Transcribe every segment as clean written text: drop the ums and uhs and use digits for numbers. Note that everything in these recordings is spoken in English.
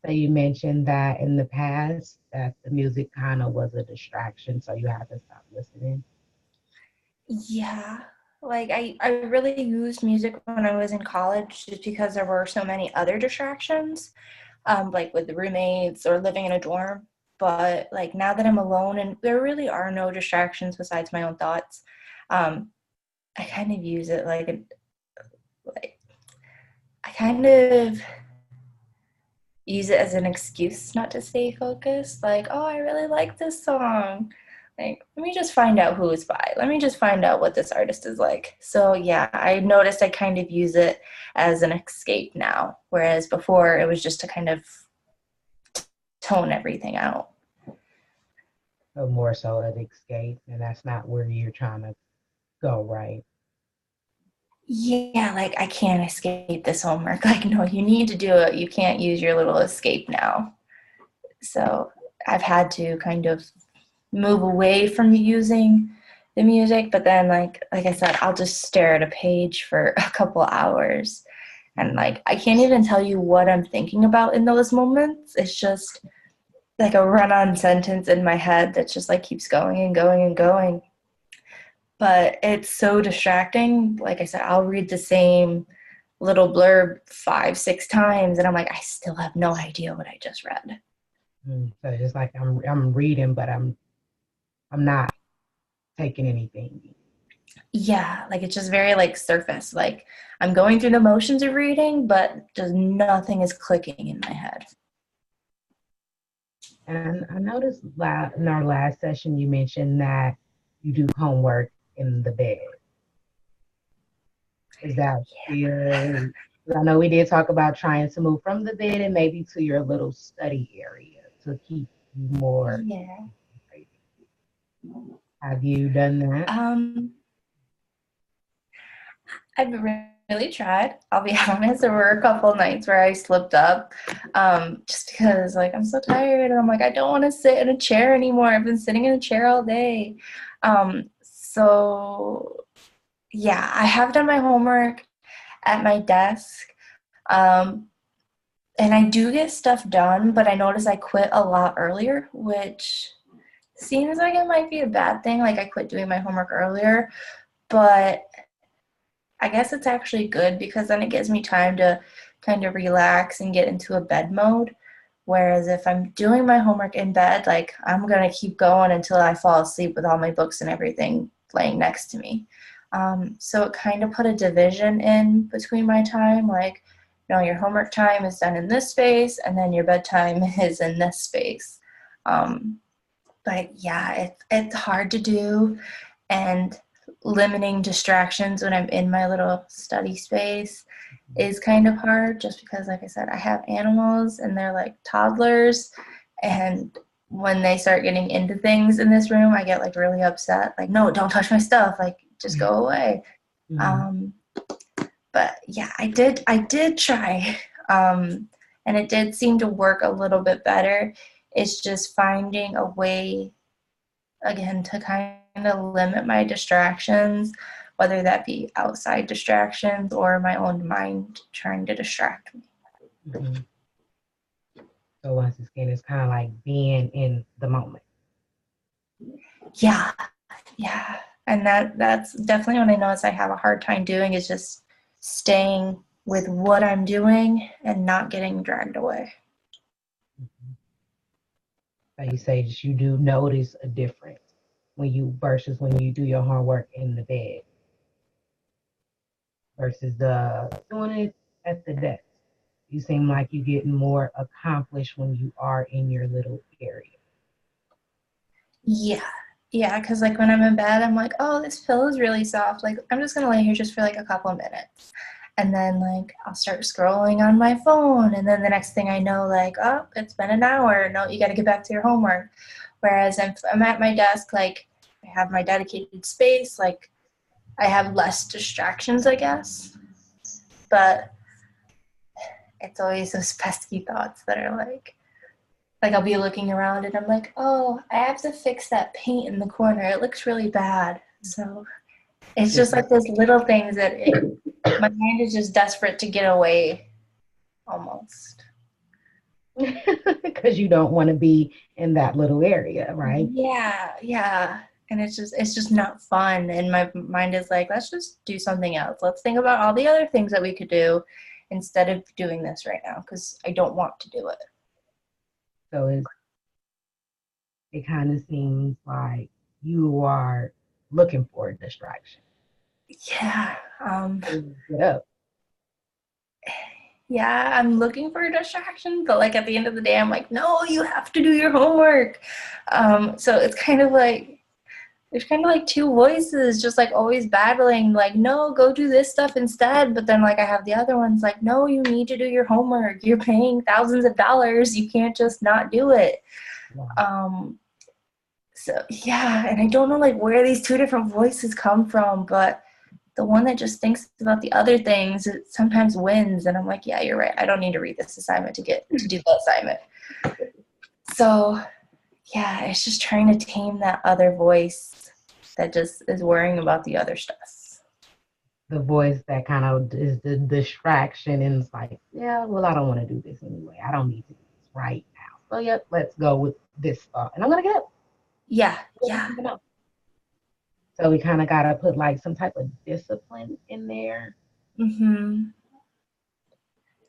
So you mentioned that in the past that the music kind of was a distraction, so you had to stop listening. Yeah. Like I really used music when I was in college just because there were so many other distractions, like with the roommates or living in a dorm. But like now that I'm alone and there really are no distractions besides my own thoughts, um, I kind of use it like I kind of use it as an excuse not to stay focused. Like, oh, I really like this song. Like, let me just find out who it's by. Let me just find out what this artist is like. So, yeah, I noticed I kind of use it as an escape now, whereas before it was just to kind of tone everything out. So more so an escape, and that's not where you're trying to go, right? Yeah, like I can't escape this homework. Like, no, you need to do it. You can't use your little escape now. So, I've had to kind of move away from using the music, but then like I said, I'll just stare at a page for a couple hours and Mhm. like I can't even tell you what I'm thinking about in those moments. It's just like a run-on sentence in my head that just like keeps going and going and going. But it's so distracting. Like I said, I'll read the same little blurb 5, 6 times and I'm like, I still have no idea what I just read. So it's like I'm reading, but I'm not taking anything. Yeah, like it's just very like surface. Like I'm going through the motions of reading, but just nothing is clicking in my head. And I noticed in our last session you mentioned that you do homework in the bed. Is that still? 'Cause I know we did talk about trying to move from the bed and maybe to your little study area to keep you more Yeah. concentrated. Have you done that? Um, I've really tried. I'll be honest. There were a couple nights where I slipped up, just because like I'm so tired and I'm like I don't want to sit in a chair anymore. I've been sitting in a chair all day. So yeah, I have done my homework at my desk. Um, and I do get stuff done, but I notice I quit a lot earlier, which seems like it might be a bad thing. Like I quit doing my homework earlier, but I guess it's actually good because then it gives me time to kind of relax and get into a bed mode. Whereas if I'm doing my homework in bed, like I'm gonna keep going until I fall asleep with all my books and everything laying next to me. So it kind of put a division in between my time, like, your homework time is done in this space, and then your bedtime is in this space. Um, but yeah, it's hard to do, and limiting distractions when I'm in my little study space is kind of hard just because, like I said, I have animals and they're like toddlers. And when they start getting into things in this room, I get like really upset. Like, no, don't touch my stuff. Like, just go away. Mhm. Um, but yeah, I did try. Um, and it did seem to work a little bit better. It's just finding a way again to kind of limit my distractions, whether that be outside distractions or my own mind trying to distract me. Mhm. So once again, it's kind of like being in the moment. Yeah, yeah. And that's definitely what I notice I have a hard time doing is just staying with what I'm doing and not getting dragged away. Mhm. So you say that you do notice a difference when you versus when you do your homework in the bed versus the doing it at the desk. You seem like you're getting more accomplished when you are in your little area. Yeah. Yeah, because like when I'm in bed, I'm like, oh, this pillow is really soft. Like, I'm just gonna lay here just for like a couple of minutes. And then like I'll start scrolling on my phone. And then the next thing I know, like, oh, it's been an hour. No, you gotta get back to your homework. Whereas if I'm at my desk, like I have my dedicated space, like I have less distractions, I guess. But it's always those pesky thoughts that are like I'll be looking around and I'm like, oh, I have to fix that paint in the corner. It looks really bad. So it's It's just like like those little things that my mind is just desperate to get away almost. because you don't want to be in that little area, right? Yeah, yeah. And it's just not fun. And my mind is like, let's just do something else. Let's think about all the other things that we could do instead of doing this right now because I don't want to do it. So it kind of seems like you are looking for a distraction. Yeah. Get up. Yeah, I'm looking for a distraction, but like at the end of the day, I'm like, no, you have to do your homework. So it's kind of like there's kind of like two voices just like always battling, like, no, go do this stuff instead. But then like I have the other ones like, no, you need to do your homework. You're paying thousands of dollars. You can't just not do it. Wow. Um, so yeah, and I don't know like where these two different voices come from, but the one that just thinks about the other things it sometimes wins. And I'm like, yeah, you're right. I don't need to read this assignment to get to do the assignment. So yeah, it's just trying to tame that other voice that just is worrying about the other stuff. The voice that kind of is the distraction and it's like, yeah, well, I don't want to do this anyway. I don't need to do this right now. So, yep, let's go with this thought. And I'm going to get up. Yeah, yeah. So we kind of got to put like some type of discipline in there Mm-hmm.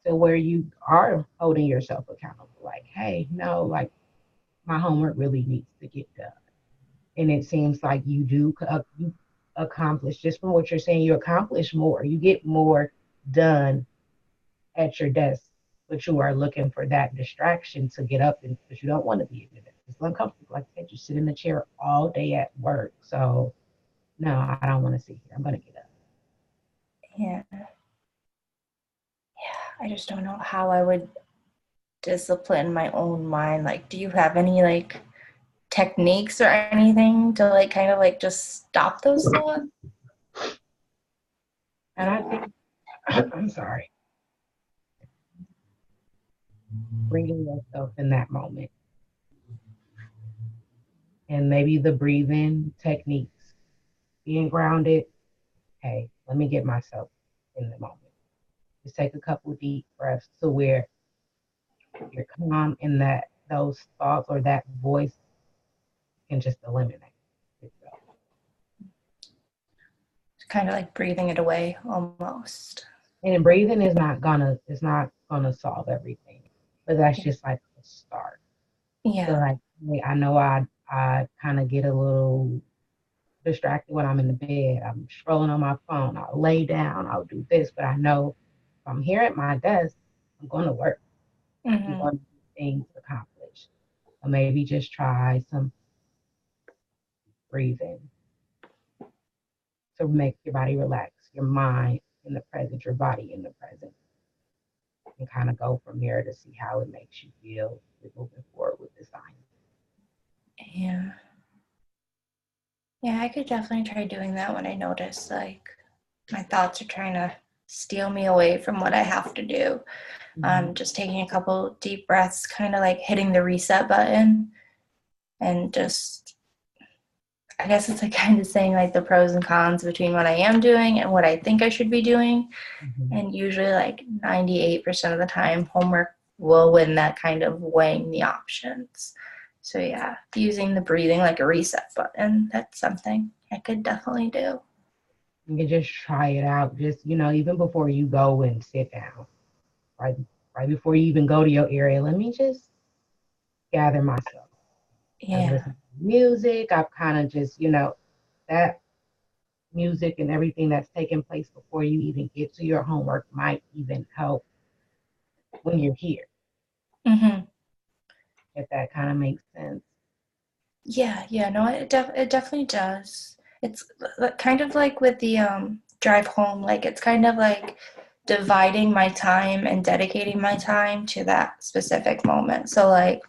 to where you are holding yourself accountable. Like, hey, no, like my homework really needs to get done. And it seems like you accomplish just from what you're saying, you accomplish more, you get more done at your desk, but you are looking for that distraction to get up and because you don't want to be in the desk. It's uncomfortable. Like I said, you sit in the chair all day at work. So no, I don't want to sit here. I'm gonna get up. Yeah. I just don't know how I would discipline my own mind. Like, do you have any like techniques or anything to like kind of like just stop those thoughts? And I think I'm sorry, bringing yourself in that moment and maybe the breathing techniques, being grounded. Hey, let me get myself in the moment. Just take a couple deep breaths to where you're calm and that those thoughts or that voice can just eliminate itself. Kind of like breathing it away almost. And breathing is not gonna solve everything, but that's just like a start. So Yeah. like I know I kind of get a little distracted when I'm in the bed. I'm scrolling on my phone. I'll lay down. I'll do this, but I know if I'm here at my desk, I'm going to work. I'm Mm-hmm. going to get things accomplished. Or maybe just try some breathing to make your body relax, your mind in the present, your body in the present, and kind of go from there to see how it makes you feel with moving forward with the science. Yeah. Yeah, I could definitely try doing that when I notice like my thoughts are trying to steal me away from what I have to do. Mm-hmm. Just taking a couple deep breaths, kind of like hitting the reset button and just, I guess it's like kind of saying like the pros and cons between what I am doing and what I think I should be doing. Mm-hmm. And usually, like 98% of the time, homework will win that kind of weighing the options. So, yeah, using the breathing like a reset button, that's something I could definitely do. You can just try it out. Just even before you go and sit down, right, right before you even go to your area. Let me just gather myself. I've Yeah. listened to music. I've kind of just, that music and everything that's taking place before you even get to your homework might even help when you're here, Mm-hmm. if that kind of makes sense. Yeah, yeah, no, it definitely does. It's kind of like with the drive home, like it's kind of like dividing my time and dedicating my time to that specific moment. So like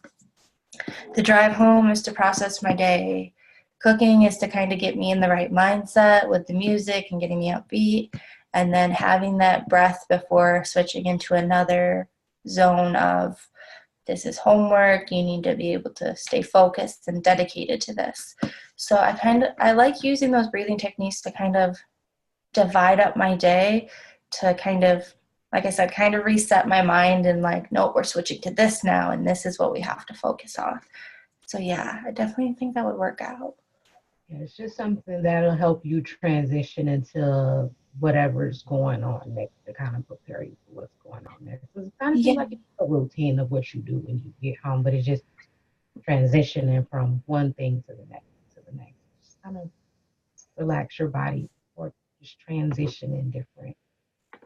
the drive home is to process my day. Cooking is to kind of get me in the right mindset with the music and getting me upbeat. And then having that breath before switching into another zone of this is homework. You need to be able to stay focused and dedicated to this. So I like using those breathing techniques to kind of divide up my day to kind of like I said, kind of reset my mind and like, nope, we're switching to this now, and this is what we have to focus on. So yeah, I definitely think that would work out. Yeah, it's just something that'll help you transition into whatever's going on next to kind of prepare you for what's going on next. 'Cause it kind of seems Yeah. like it's a routine of what you do when you get home, but it's just transitioning from one thing to the next to the next. Just kind of relax your body or just transition in different.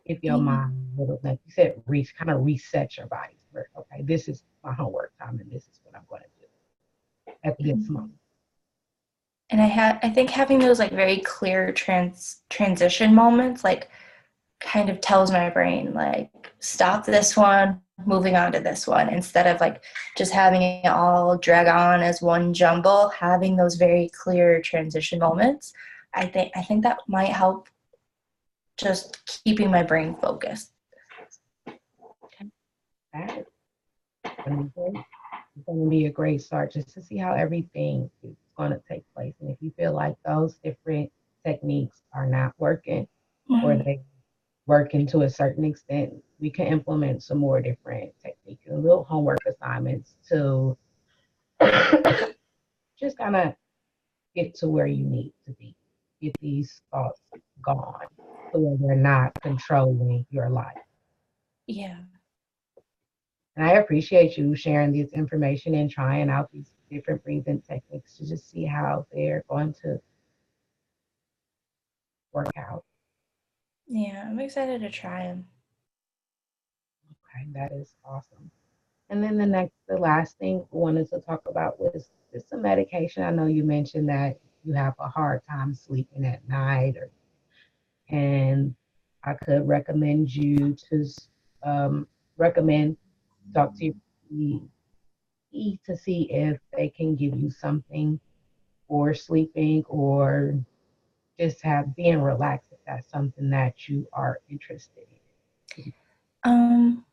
If your Yeah. mind, little like you said, kind of reset your body. For, okay, this is my homework time, and this is what I'm going to do at this moment. And I think having those like very clear transition moments like kind of tells my brain like stop this one, moving on to this one, instead of like just having it all drag on as one jumble. Having those very clear transition moments, I think that might help just keeping my brain focused. That is going to be great. It's going to be a great start just to see how everything is going to take place. And if you feel like those different techniques are not working or Mhm. they working to a certain extent, we can implement some more different techniques and little homework assignments to just kind of get to where you need to be. Get these thoughts gone so where they're not controlling your life. Yeah. And I appreciate you sharing this information and trying out these different breathing techniques to just see how they're going to work out. Yeah, I'm excited to try them. Okay, that is awesome. And then the last thing we wanted to talk about was just some medication. I know you mentioned that you have a hard time sleeping at night, and I could recommend you to recommend talk to your PE to see if they can give you something for sleeping or just have being relaxed if that's something that you are interested in. Um,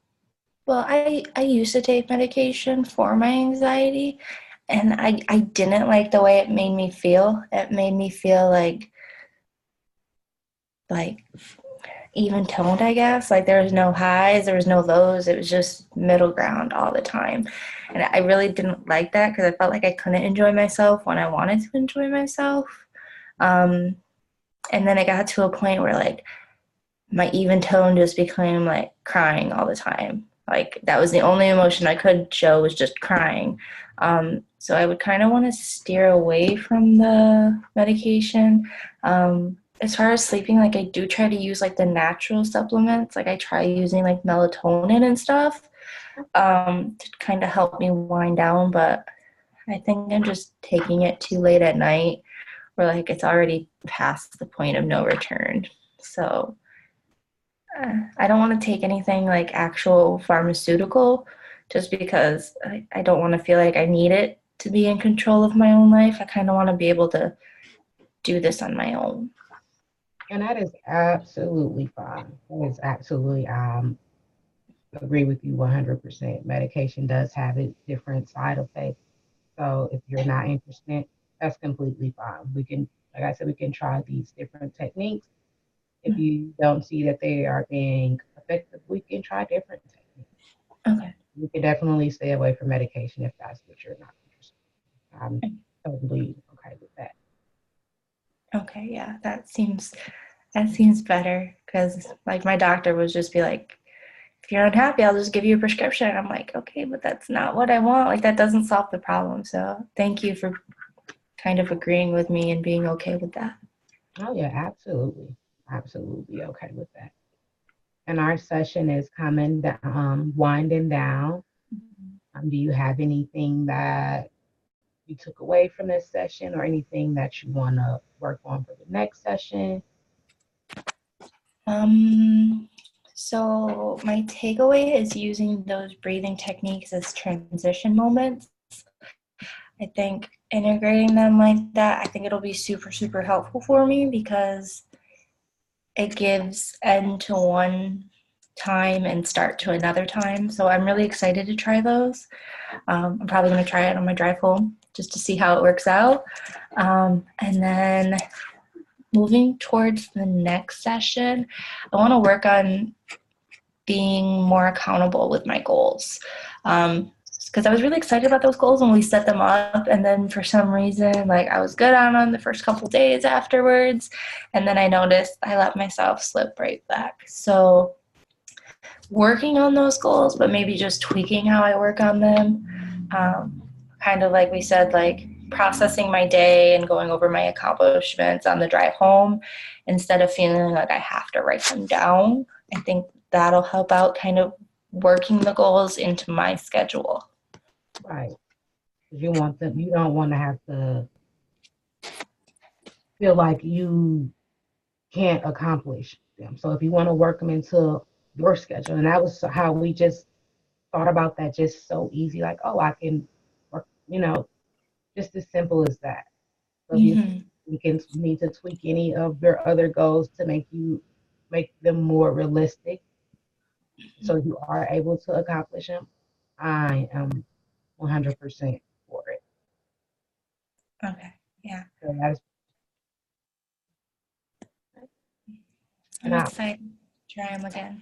well, I used to take medication for my anxiety, and I didn't like the way it made me feel. It made me feel like even toned, I guess. Like there was no highs, there was no lows. It was just middle ground all the time. And I really didn't like that because I felt like I couldn't enjoy myself when I wanted to enjoy myself. Um, and then it got to a point where like my even tone just became like crying all the time. Like that was the only emotion I could show was just crying. So I would kind of want to steer away from the medication. As far as sleeping, like I do try to use like the natural supplements. Like I try using like melatonin and stuff to kind of help me wind down. But I think I'm just taking it too late at night where like it's already past the point of no return. So I don't want to take anything like actual pharmaceutical just because I don't want to feel like I need it to be in control of my own life. I kind of want to be able to do this on my own. And that is absolutely fine. That is absolutely agree with you 100%. Medication does have its different side effects. So if you're not interested, that's completely fine. We can, like I said, we can try these different techniques. If you don't see that they are being effective, we can try different techniques. Okay. You can definitely stay away from medication if that's what you're not interested in. I'm totally okay with that. Okay, yeah, that seems better because like my doctor would just be like, if you're unhappy, I'll just give you a prescription. I'm like, okay, but that's not what I want. Like that doesn't solve the problem. So thank you for kind of agreeing with me and being okay with that. Oh, yeah, absolutely. Absolutely okay with that. And our session is coming down, winding down. Do you have anything that you took away from this session or anything that you want to work on for the next session? Um, so my takeaway is using those breathing techniques as transition moments. I think integrating them like that, I think it'll be super, super helpful for me because it gives end to one time and start to another time. So I'm really excited to try those. I'm probably going to try it on my drive home just to see how it works out. And then moving towards the next session, I want to work on being more accountable with my goals. Because I was really excited about those goals when we set them up, and then for some reason, like I was good on them the first couple days afterwards, and then I noticed I let myself slip right back. So working on those goals, but maybe just tweaking how I work on them. Kind of like we said, like processing my day and going over my accomplishments on the drive home instead of feeling like I have to write them down. I think that'll help out kind of working the goals into my schedule. Right. Because you want them, you don't want to have to feel like you can't accomplish them. So if you want to work them into your schedule, and that was how we just thought about that, just so easy, like, oh, I can work, just as simple as that. So if Mm-hmm. you can need to tweak any of your other goals to make them more realistic, so you are able to accomplish them. I am 100% for it. Okay. Yeah. So that's I'm and excited to try them again.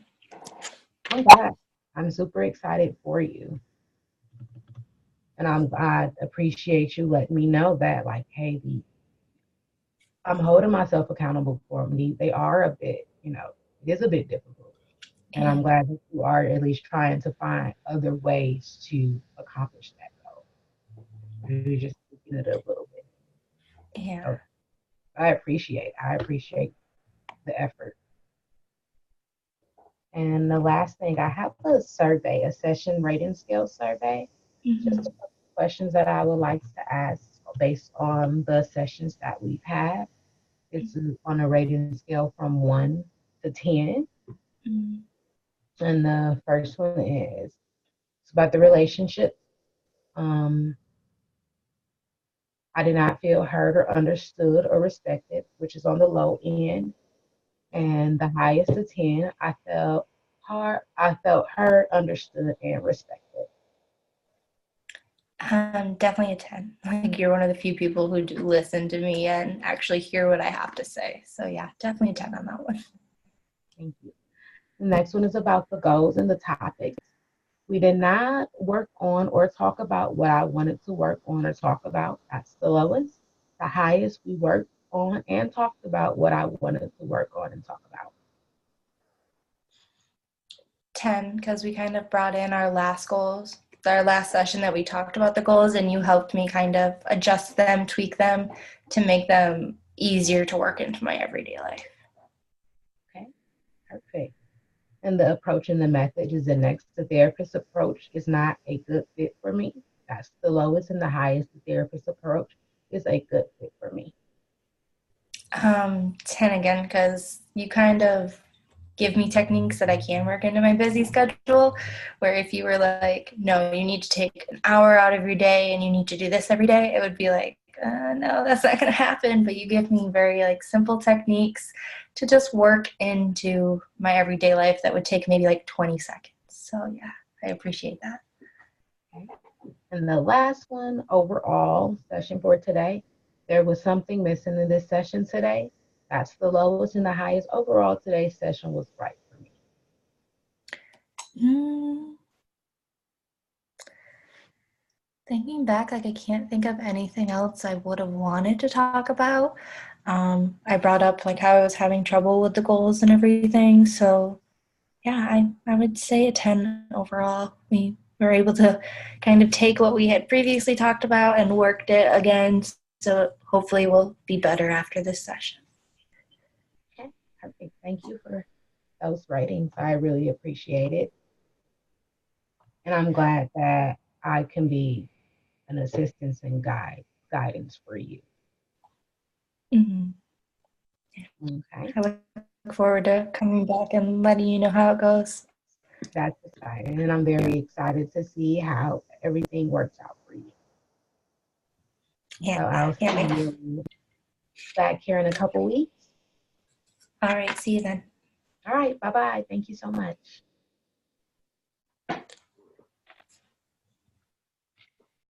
I'm glad. I'm super excited for you. And I appreciate you letting me know that, like, hey, I'm holding myself accountable for them. They are a bit, it is a bit difficult. And Yeah. I'm glad that you are at least trying to find other ways to accomplish that goal. You're just tweaking it a little bit. Yeah. So I appreciate the effort. And the last thing, I have a survey, a session rating scale survey. Just a Mm-hmm. couple of questions that I would like to ask based on the sessions that we've had. It's on a rating scale from 1 to 10. Mm-hmm. And the first one is it's about the relationship. Um, I did not feel heard or understood or respected, which is on the low end. And the highest of 10, I felt heard, understood, and respected. Definitely a 10. Like you're one of the few people who do listen to me and actually hear what I have to say. So yeah, definitely a 10 on that one. Thank you. The next one is about the goals and the topics. We did not work on or talk about what I wanted to work on or talk about. That's the lowest. The highest, we worked on and talked about what I wanted to work on and talk about. 10, because we kind of brought in our last goals, our last session that we talked about the goals, and you helped me kind of adjust them, tweak them to make them easier to work into my everyday life. Okay, perfect. And the approach and the method is the next. The therapist approach is not a good fit for me. That's the lowest, and the highest. The therapist approach is a good fit for me. 10 again, because you kind of give me techniques that I can work into my busy schedule. Where if you were like, no, you need to take an hour out of your day and you need to do this every day, it would be like, no, that's not going to happen. But you give me very like simple techniques to just work into my everyday life that would take maybe like 20 seconds. So yeah, I appreciate that. Okay. And the last one, overall session for today, there was something missing in this session today. That's the lowest, and the highest. Overall, today's session was right for me. Mm, Thinking back, like I can't think of anything else I would have wanted to talk about. I brought up like how I was having trouble with the goals and everything. So yeah, I would say a 10 overall. We were able to kind of take what we had previously talked about and worked it again. So hopefully we'll be better after this session. Okay, perfect. Thank you for those ratings. I really appreciate it. And I'm glad that I can be an assistance and guidance for you. Mm-hmm. Okay, I look forward to coming back and letting you know how it goes. that's exciting. And I'm very excited to see how everything works out for you. Yeah, So I'll see yeah. you back here in a couple weeks. All right, see you then. All right, bye bye. Thank you so much.